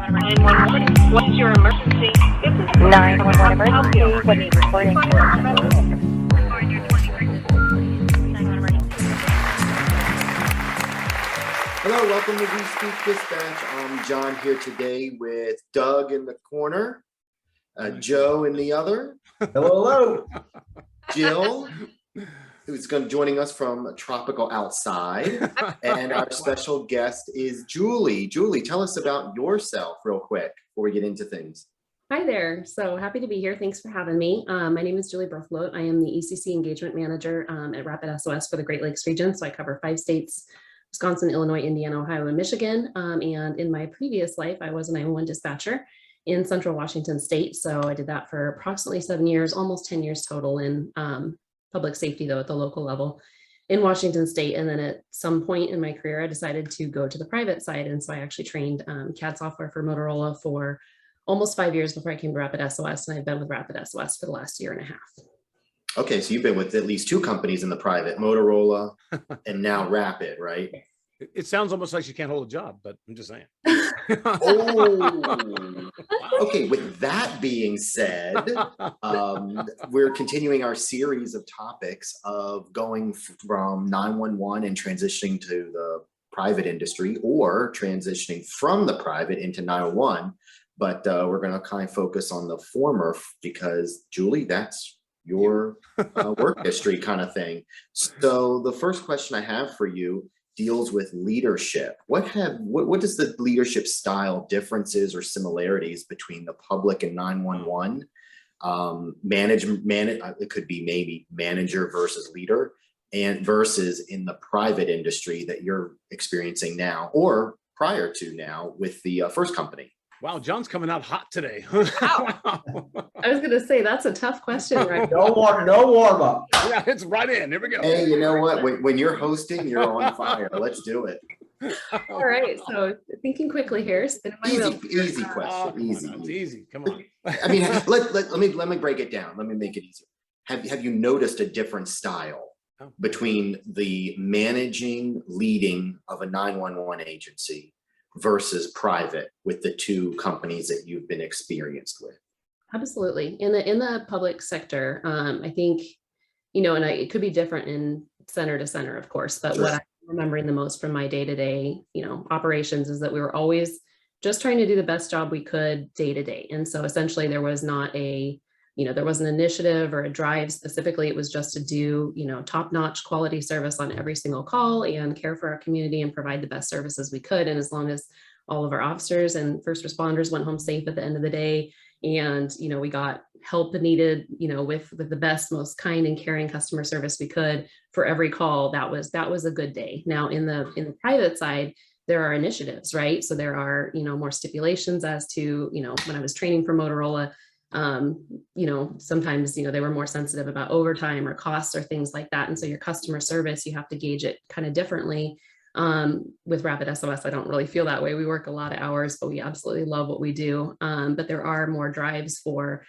911, what's your emergency? This is 911 emergency, what are you reporting to? Hello, welcome to We Speak Dispatch. I'm John here today with Doug in the corner, Joe in the other. Hello. Jill, who's going to joining us from tropical outside, and our special guest is Julie. Julie, tell us about yourself real quick before we get into things. Hi there. So happy to be here. Thanks for having me. My name is Julie Berthloat. I am the ECC Engagement Manager at RapidSOS for the Great Lakes region. So I cover 5 states, Wisconsin, Illinois, Indiana, Ohio, and Michigan. And in my previous life, I was a 911 dispatcher in Central Washington State. So I did that for approximately 7 years, almost 10 years total in public safety, though, at the local level in Washington State. And then at some point in my career, I decided to go to the private side. And so I actually trained CAD software for Motorola for almost 5 years before I came to RapidSOS. And I've been with RapidSOS for the last year and a half. Okay, so you've been with at least 2 companies in the private, Motorola and now Rapid, right? It sounds almost like she can't hold a job, but I'm just saying. Oh, okay. With that being said, we're continuing our series of topics of going from 911 and transitioning to the private industry, or transitioning from the private into 911. But we're going to kind of focus on the former because, Julie, that's your work history kind of thing. So the first question I have for you deals with leadership. What does the leadership style differences or similarities between the public and 911? It could be maybe manager versus leader, and versus in the private industry that you're experiencing now or prior to now with the first company. Wow, John's coming out hot today. Wow. I was going to say, that's a tough question, right? No warm up. Yeah, it's right in. Here we go. Hey, you know what? When you're hosting, you're on fire. Let's do it. All right. So thinking quickly here. Easy question. Easy. It's easy. Come on. I mean, let me break it down. Let me make it easier. Have you noticed a different style between the managing, leading of a 911 agency versus private with the 2 companies that you've been experienced with? Absolutely. In the public sector, I think, and it could be different in center to center, of course, but what I'm remembering the most from my day-to-day, operations is that we were always just trying to do the best job we could day to day. And so essentially there was not there was an initiative or a drive specifically. It was just to do, top-notch quality service on every single call and care for our community and provide the best services we could. And as long as all of our officers and first responders went home safe at the end of the day, and, we got help needed, with the best, most kind and caring customer service we could for every call, that was a good day. Now in the private side, there are initiatives, right? So there are, more stipulations as to, when I was training for Motorola, sometimes, they were more sensitive about overtime or costs or things like that. And so your customer service, you have to gauge it kind of differently. With RapidSOS, I don't really feel that way. We work a lot of hours, but we absolutely love what we do. But there are more drives for,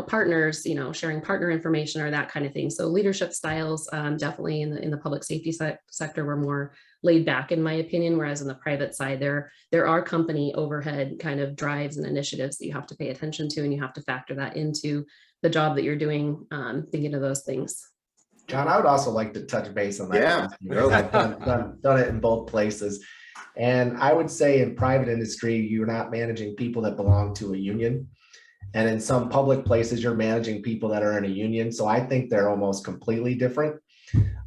partners, sharing partner information or that kind of thing. So leadership styles, definitely in the public safety sector, were more laid back, in my opinion, whereas in the private side, there are company overhead kind of drives and initiatives that you have to pay attention to, and you have to factor that into the job that you're doing, thinking of those things. John, I would also like to touch base on that. Yeah, I've done it in both places. And I would say in private industry, you're not managing people that belong to a union. And in some public places, you're managing people that are in a union. So I think they're almost completely different.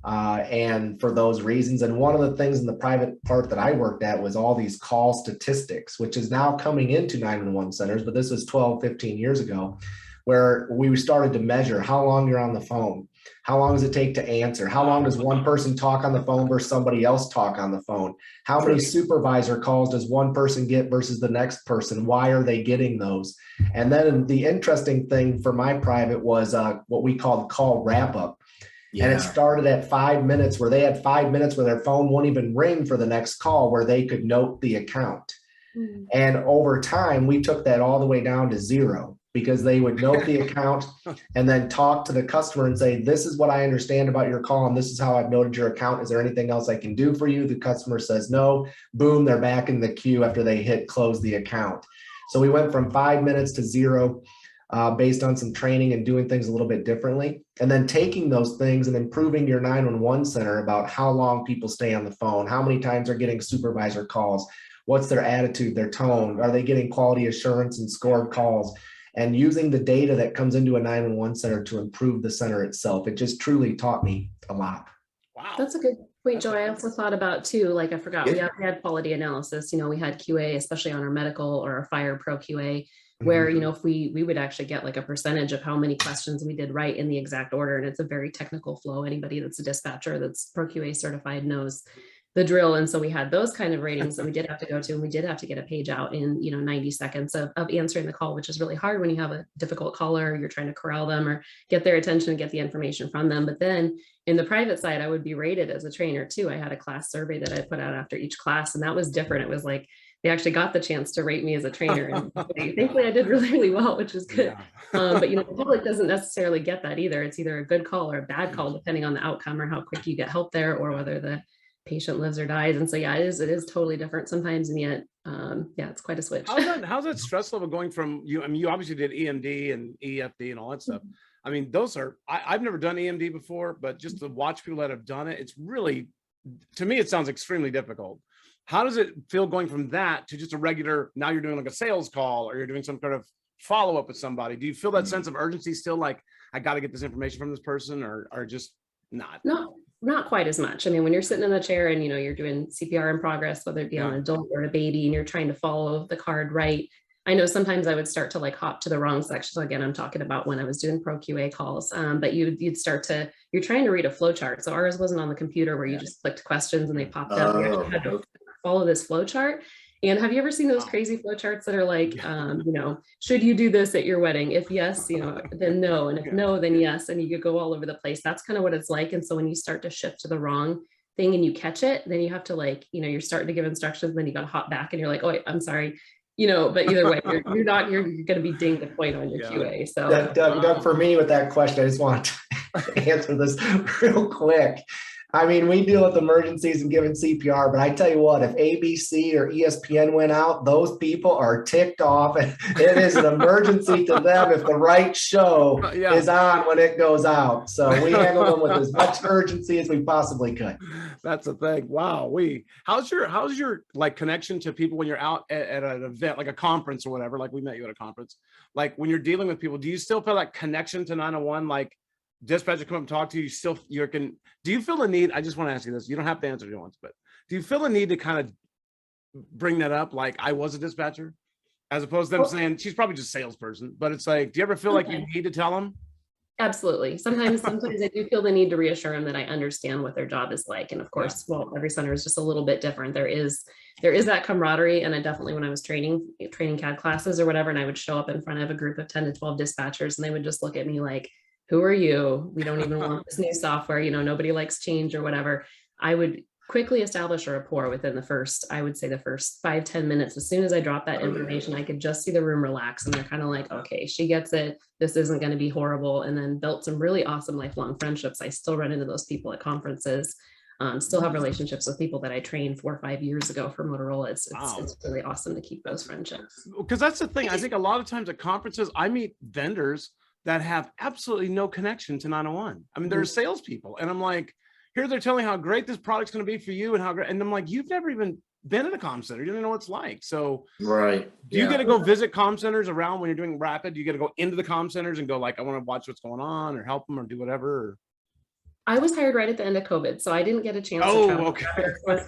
And for those reasons, and one of the things in the private part that I worked at was all these call statistics, which is now coming into 911 centers, but this was 12, 15 years ago, where we started to measure how long you're on the phone. How long does it take to answer? How long does one person talk on the phone versus somebody else talk on the phone? How many supervisor calls does one person get versus the next person? Why are they getting those? And then the interesting thing for my private was what we call the call wrap up. Yeah. And it started at 5 minutes, where they had 5 minutes where their phone won't even ring for the next call, where they could note the account. Mm-hmm. And over time, we took that all the way down to 0. Because they would note the account and then talk to the customer and say, this is what I understand about your call, and this is how I've noted your account. Is there anything else I can do for you? The customer says no. Boom, they're back in the queue after they hit close the account. So we went from 5 minutes to 0 based on some training and doing things a little bit differently. And then taking those things and improving your 911 center about how long people stay on the phone, how many times they're getting supervisor calls, what's their attitude, their tone, are they getting quality assurance and scored calls, and using the data that comes into a 911 center to improve the center itself. It just truly taught me a lot. Wow. That's a good point, Joe. I also thought about too, like I forgot, we had quality analysis, you know, we had QA, especially on our medical or our fire pro QA, where, you know, if we would actually get like a percentage of how many questions we did right in the exact order. And it's a very technical flow. Anybody that's a dispatcher that's pro QA certified knows the drill. And so we had those kind of ratings that we did have to go to, and we did have to get a page out in, you know, 90 seconds of answering the call, which is really hard when you have a difficult caller, you're trying to corral them or get their attention and get the information from them. But then in the private side, I would be rated as a trainer too. I had a class survey that I put out after each class, and that was different. It was like, they actually got the chance to rate me as a trainer. And thankfully I did really, really well, which is good. Yeah. But, you know, the public doesn't necessarily get that either. It's either a good call or a bad call, depending on the outcome or how quick you get help there, or whether the patient lives or dies. And so, yeah, it is totally different sometimes. And yet, yeah, it's quite a switch. How's that stress level going from you? I mean, you obviously did EMD and EFD and all that stuff. I mean, those are, I've never done EMD before, but just to watch people that have done it, it's really, to me, it sounds extremely difficult. How does it feel going from that to just a regular, now you're doing like a sales call or you're doing some kind of follow-up with somebody? Do you feel that sense of urgency still, like, I got to get this information from this person, or just not? No, not quite as much. I mean, when you're sitting in the chair and, you know, you're doing CPR in progress, whether it be on an adult or a baby, and you're trying to follow the card right. I know sometimes I would start to like hop to the wrong section. So again, I'm talking about when I was doing pro QA calls, but you'd start to, you're trying to read a flow chart. So ours wasn't on the computer where you just clicked questions and they popped up. You actually had to follow this flow chart. And have you ever seen those crazy flow charts that are like, you know, should you do this at your wedding? If yes, you know, then no. And if no, then yes. And you could go all over the place. That's kind of what it's like. And so when you start to shift to the wrong thing and you catch it, then you have to, like, you know, you're starting to give instructions, then you got to hop back and you're like, oh, wait, I'm sorry. You know, but either way, you're going to be dinged a point on your QA. So Doug, for me with that question, I just want to answer this real quick. I mean, we deal with emergencies and giving CPR, but I tell you what, if ABC or ESPN went out, those people are ticked off, and it is an emergency to them if the right show is on when it goes out. So we handle them with as much urgency as we possibly could. That's the thing. Wow. How's your like connection to people when you're out at an event, like a conference or whatever, like we met you at a conference, like when you're dealing with people, do you still feel that connection to 911? Like, dispatcher come up and talk to you, do you feel the need? I just want to ask you this. You don't have to answer it once, but do you feel the need to kind of bring that up? Like, I was a dispatcher, as opposed to them saying she's probably just a salesperson, but it's like, do you ever feel like you need to tell them? Absolutely. Sometimes I do feel the need to reassure them that I understand what their job is like. And of course, well, every center is just a little bit different. There is that camaraderie. And I definitely, when I was training CAD classes or whatever, and I would show up in front of a group of 10 to 12 dispatchers, and they would just look at me like, who are you? We don't even want this new software. You know, nobody likes change or whatever. I would quickly establish a rapport within the first 5-10 minutes. As soon as I dropped that information, I could just see the room relax, and they're kind of like, okay, she gets it. This isn't going to be horrible. And then built some really awesome lifelong friendships. I still run into those people at conferences. Still have relationships with people that I trained 4 or 5 years ago for Motorola. It's really awesome to keep those friendships. Because that's the thing. I think a lot of times at conferences, I meet vendors that have absolutely no connection to 901. I mean, they're salespeople, and I'm like, here they're telling how great this product's going to be for you, and how great. And I'm like, you've never even been in a comm center. You don't know what it's like. So, do you get to go visit comm centers around when you're doing rapid? Do you get to go into the comm centers and go like, I want to watch what's going on, or help them, or do whatever? Or... I was hired right at the end of COVID, so I didn't get a chance to travel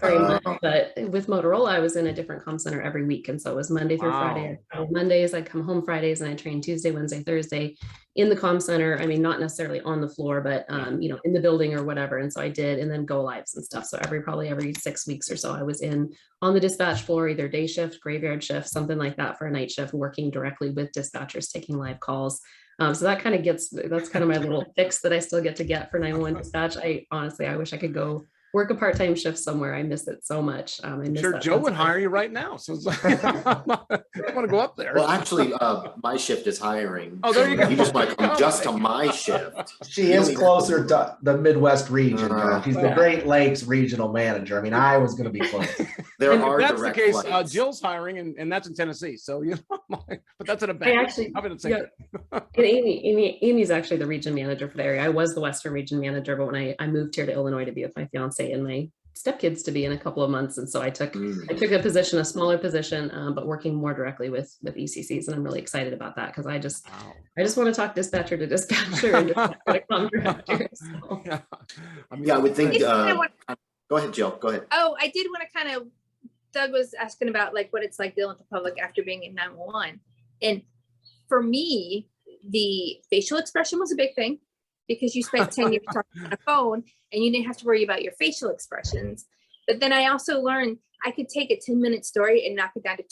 very much, but with Motorola, I was in a different comm center every week. And so it was Monday through Friday. Mondays, I'd come home Fridays, and I trained Tuesday, Wednesday, Thursday in the comm center. I mean, not necessarily on the floor, but you know, in the building or whatever. And so I did, and then go lives and stuff. So probably every 6 weeks or so, I was on the dispatch floor, either day shift, graveyard shift, something like that, for a night shift, working directly with dispatchers, taking live calls. So that kind of that's kind of my little fix that I still get for 911 dispatch. I wish I could go work a part-time shift somewhere. I miss it so much. I I'm miss sure that Joe sense would of- hire you right now. So it's like, I want to go up there. Well, actually, my shift is hiring. Oh, there you go. You just might come just to my shift. She You don't is even- closer to the Midwest region. She's the well. Great Lakes regional manager. I mean, I was going to be close. There And if are that's the direct case, flights. Jill's hiring, and that's in Tennessee. So you know, but that's in a I bank. actually, I'm gonna say yeah, and Amy's actually the region manager for the area. I was the Western region manager, but when I moved here to Illinois to be with my fiance and my stepkids to be in a couple of months, and so I took a position, a smaller position, but working more directly with ECCs, and I'm really excited about that because I just want to talk dispatcher to dispatcher and dispatcher to contractor. So. Yeah. I mean, Yeah, I would think, It's kind of what- go ahead, Jill, go ahead. Oh, I did want to kind of, Doug was asking about like what it's like dealing with the public after being in 911. And for me, the facial expression was a big thing because you spent 10 years talking on a phone and you didn't have to worry about your facial expressions. But then I also learned I could take a 10-minute story and knock it down to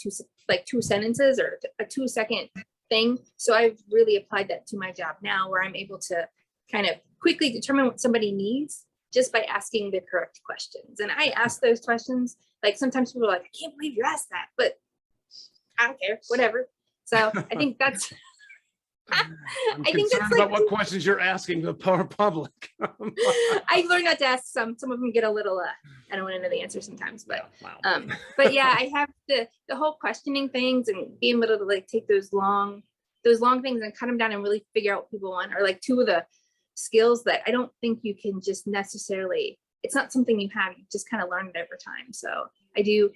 two sentences or a 2-second thing. So I've really applied that to my job now where I'm able to kind of quickly determine what somebody needs just by asking the correct questions. And I ask those questions. Like sometimes people are like, I can't believe you asked that, but I don't care, whatever. So I think that's, I'm I think concerned that's about like, what questions you're asking the public. I learned not to ask some of them get a little, I don't want to know the answer sometimes, but, Wow. but yeah, I have the whole questioning things and being able to like take those long things and cut them down and really figure out what people want are like two of the skills that I don't think you can just necessarily, it's not something you have, you just kind of learn it over time. So I do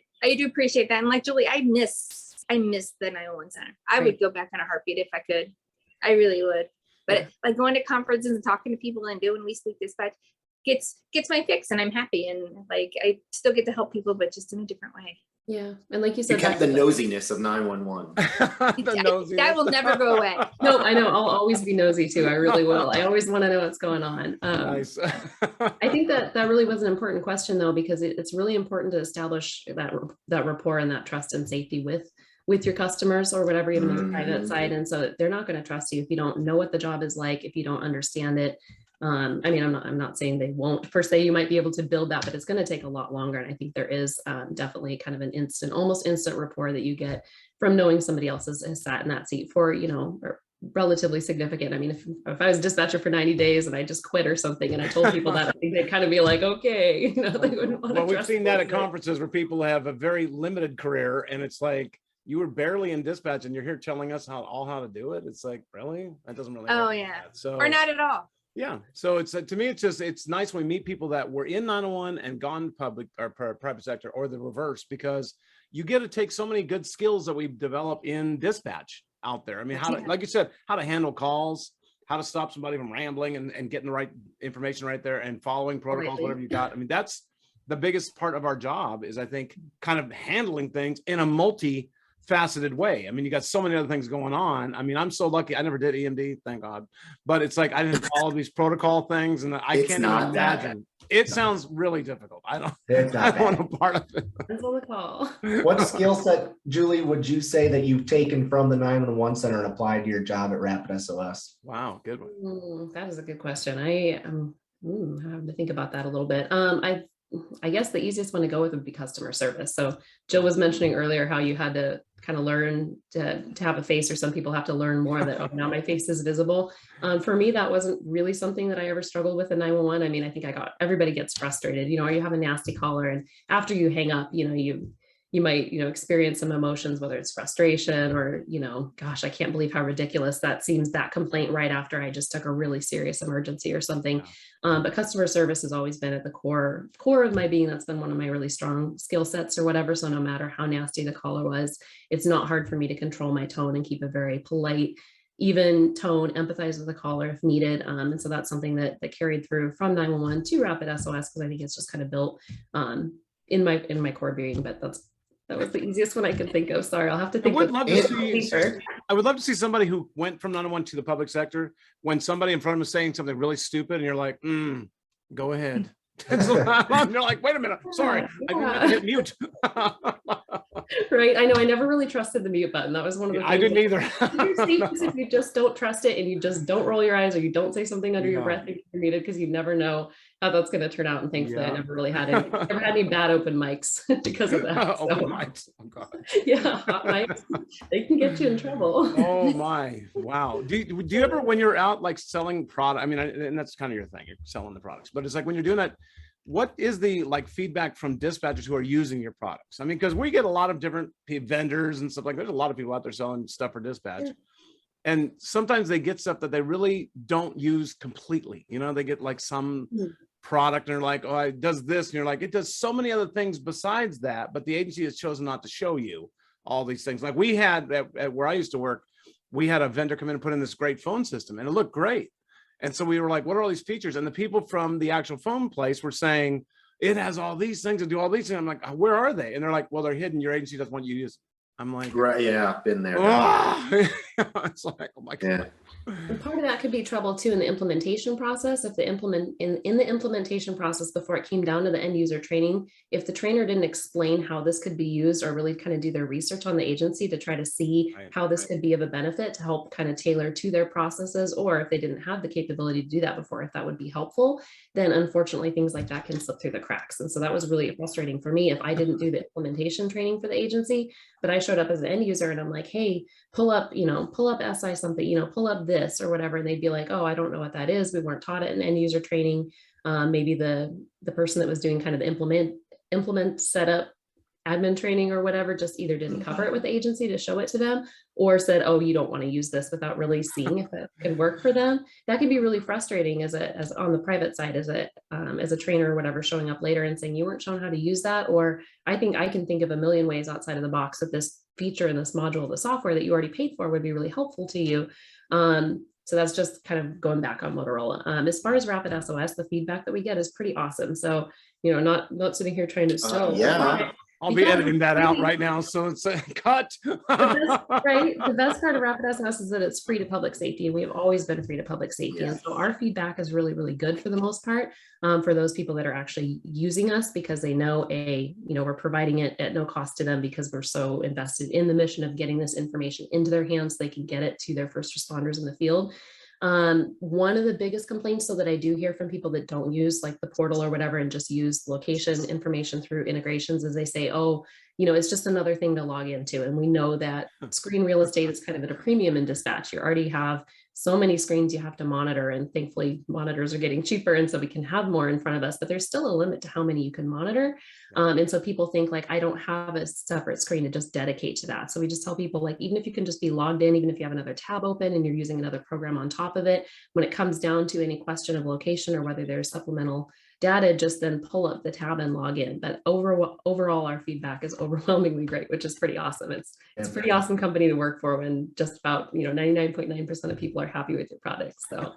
appreciate that. And like Julie, I miss the 911 center. I would go back in a heartbeat if I could. I really would. But like going to conferences and talking to people and doing We Speak Dispatch gets my fix and I'm happy. And like, I still get to help people, but just in a different way. Yeah. And like you You said, kept the nosiness of 911. That will never go away. no, I know. I'll always be nosy too. I really will. I always want to know what's going on. Nice. I think that really was an important question though, because it's really important to establish that rapport and that trust and safety with your customers or whatever, even on the private side. And so they're not going to trust you if you don't know what the job is like, if you don't understand it. I mean, I'm not saying they won't per se, you might be able to build that, but it's going to take a lot longer. And I think there is definitely kind of an almost instant rapport that you get from knowing somebody else has sat in that seat for, relatively significant. I mean, if I was dispatcher for 90 days and I just quit or something and I told people that, I think they'd kind of be like, okay, they wouldn't want to. Well, we've seen that at conferences where people have a very limited career and it's like, you were barely in dispatch and you're here telling us how to do it. It's like, really? That doesn't really Oh work like yeah. that. So, Or not at all. yeah. So it's to me, it's nice when we meet people that were in 901 and gone public or private sector or the reverse, because you get to take so many good skills that we develop in dispatch out there. I mean, like you said, how to handle calls, how to stop somebody from rambling and getting the right information right there and following protocols, whatever you got. I mean, that's the biggest part of our job is, I think, kind of handling things in a multi-faceted way. I mean, you got so many other things going on. I mean, I'm so lucky. I never did EMD, thank God. But it's like I didn't follow these protocol things, and I can't even imagine. It sounds really difficult. I don't want a part of it. Depends on the call. What skill set, Julie, would you say that you've taken from the 911 center and applied to your job at RapidSOS? Wow, good one. That is a good question. I have to think about that a little bit. I guess the easiest one to go with would be customer service. So Jill was mentioning earlier how you had to kind of learn to have a face, or some people have to learn more that, oh, now my face is visible. For me, that wasn't really something that I ever struggled with in 911. I mean, I think everybody gets frustrated, or you have a nasty caller and after you hang up, you might, experience some emotions, whether it's frustration or, gosh, I can't believe how ridiculous that seems, that complaint right after I just took a really serious emergency or something. But customer service has always been at the core of my being. That's been one of my really strong skill sets or whatever. So no matter how nasty the caller was, it's not hard for me to control my tone and keep a very polite, even tone, empathize with the caller if needed. And so that's something that carried through from 911 to RapidSOS, because I think it's just kind of built in my core being, but that was the easiest one I could think of. Sorry, I'll have to think. I would love to see somebody who went from 911 to the public sector when somebody in front of them is saying something really stupid and you're like, go ahead. You're like, wait a minute, sorry, I didn't hit mute. Right. I know. I never really trusted the mute button. That was one of the I things. didn't either. You're safe if you just don't trust it and you just don't roll your eyes or you don't say something under your Yeah. breath if you're muted, because you never know how that's going to turn out. And thankfully, I Yeah. never really had any bad open mics because of that. Open So, mics. Oh God. yeah, hot mics, they can get you in trouble. Oh my, wow. Do you ever, when you're out like selling product, I mean, and that's kind of your thing, you're selling the products, but it's like when you're doing that, what is the like feedback from dispatchers who are using your products? I mean, because we get a lot of different vendors and stuff like, there's a lot of people out there selling stuff for dispatch. Yeah. And sometimes they get stuff that they really don't use completely. You know, they get like some product and they're like, oh, it does this. And you're like, it does so many other things besides that, but the agency has chosen not to show you all these things. Like we had at where I used to work, we had a vendor come in and put in this great phone system and it looked great. And so we were like, what are all these features? And the people from the actual phone place were saying, it has all these things to do all these things. I'm like, where are they? And they're like, well, they're hidden. Your agency doesn't want you to use them. I'm like, Right, yeah, been there. it's like, oh my God. Yeah. And part of that could be trouble too in the implementation process. If the in the implementation process before it came down to the end user training, if the trainer didn't explain how this could be used or really kind of do their research on the agency to try to see how this could be of a benefit to help kind of tailor to their processes, or if they didn't have the capability to do that before, if that would be helpful, then unfortunately things like that can slip through the cracks. And so that was really frustrating for me if I didn't do the implementation training for the agency, but I showed up as an end user and I'm like, hey, pull up SI something, pull up this or whatever. And they'd be like, oh, I don't know what that is. We weren't taught it in end user training. Maybe the person that was doing kind of the implement setup admin training or whatever just either didn't cover it with the agency to show it to them, or said, oh, you don't want to use this, without really seeing if it can work for them. That can be really frustrating as on the private side, as a trainer or whatever, showing up later and saying you weren't shown how to use that, or I can think of a million ways outside of the box that this feature in this module of the software that you already paid for would be really helpful to you. So that's just kind of going back on Motorola. As far as RapidSOS, the feedback that we get is pretty awesome. So, not sitting here trying to still. Yeah. I'll be editing that out right now. So it's a cut. The best part of RapidSOS is that it's free to public safety, and we have always been free to public safety. And so our feedback is really, really good for the most part for those people that are actually using us, because they know we're providing it at no cost to them, because we're so invested in the mission of getting this information into their hands so they can get it to their first responders in the field. One of the biggest complaints that I do hear from people that don't use like the portal or whatever and just use location information through integrations is they say, oh, it's just another thing to log into. And we know that screen real estate is kind of at a premium in dispatch. You already have so many screens you have to monitor, and thankfully monitors are getting cheaper, and so we can have more in front of us, but there's still a limit to how many you can monitor. And so people think like, I don't have a separate screen to just dedicate to that. So we just tell people, like, even if you can just be logged in, even if you have another tab open and you're using another program on top of it, when it comes down to any question of location or whether there's supplemental data, just then pull up the tab and log in. But overall, our feedback is overwhelmingly great, which is pretty awesome. It's a pretty awesome company to work for when just about 99.9% of people are happy with your products. So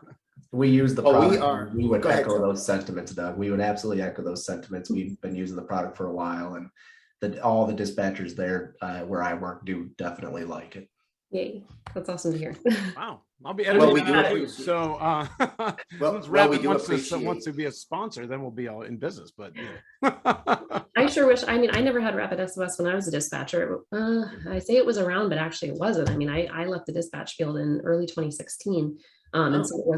we use the product. We would Go ahead, echo those sentiments, Doug. We would absolutely echo those sentiments. We've been using the product for a while, and all the dispatchers there where I work do definitely like it. yay, that's awesome to hear. Wow. I'll be editing we that do too. So since well, we Rapid do wants to be a sponsor, then we'll be all in business. But I sure wish. I never had RapidSOS when I was a dispatcher. I say it was around, but actually it wasn't. I left the dispatch field in early 2016. And so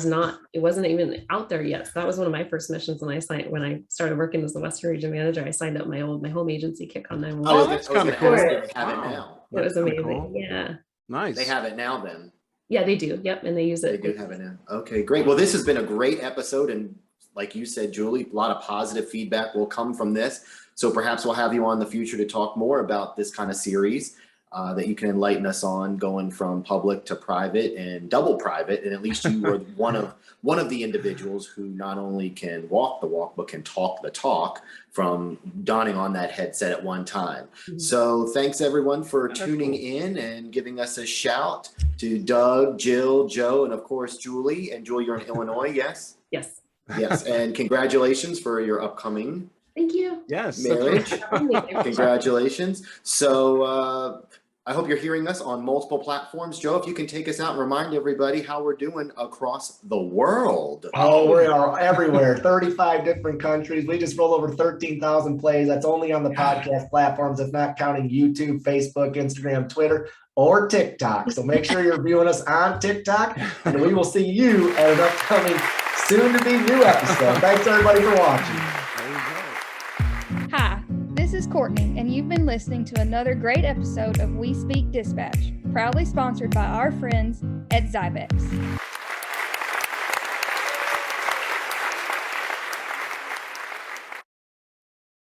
it wasn't even out there yet. So that was one of my first missions when I started working as the Western Region Manager. I signed up my home agency, Kick on 911. Oh, that's kind of cool. Have it now. It was amazing. Cool. Yeah. Nice. They have it now then. Yeah, they do. Yep. And they use it. They do have it now. Okay, great. Well, this has been a great episode. And like you said, Julie, a lot of positive feedback will come from this. So perhaps we'll have you on in the future to talk more about this kind of series that you can enlighten us on, going from public to private and double private. And at least you were one of the individuals who not only can walk the walk, but can talk the talk from donning on that headset at one time. Mm-hmm. So thanks everyone for tuning in and giving us a shout to Doug, Jill, Joe, and of course, Julie. And Julie, you're in Illinois, yes? Yes. Yes. And congratulations for your upcoming Thank you. Yes. marriage. Congratulations. So I hope you're hearing us on multiple platforms. Joe, if you can take us out and remind everybody how we're doing across the world. Oh, we are everywhere, 35 different countries. We just rolled over 13,000 plays. That's only on the podcast platforms, if not counting YouTube, Facebook, Instagram, Twitter, or TikTok. So make sure you're viewing us on TikTok, and we will see you at an upcoming soon-to-be new episode. Thanks, everybody, for watching. There you go. Hi, this is Courtney, and you've been listening to another great episode of We Speak Dispatch, proudly sponsored by our friends at Zybex.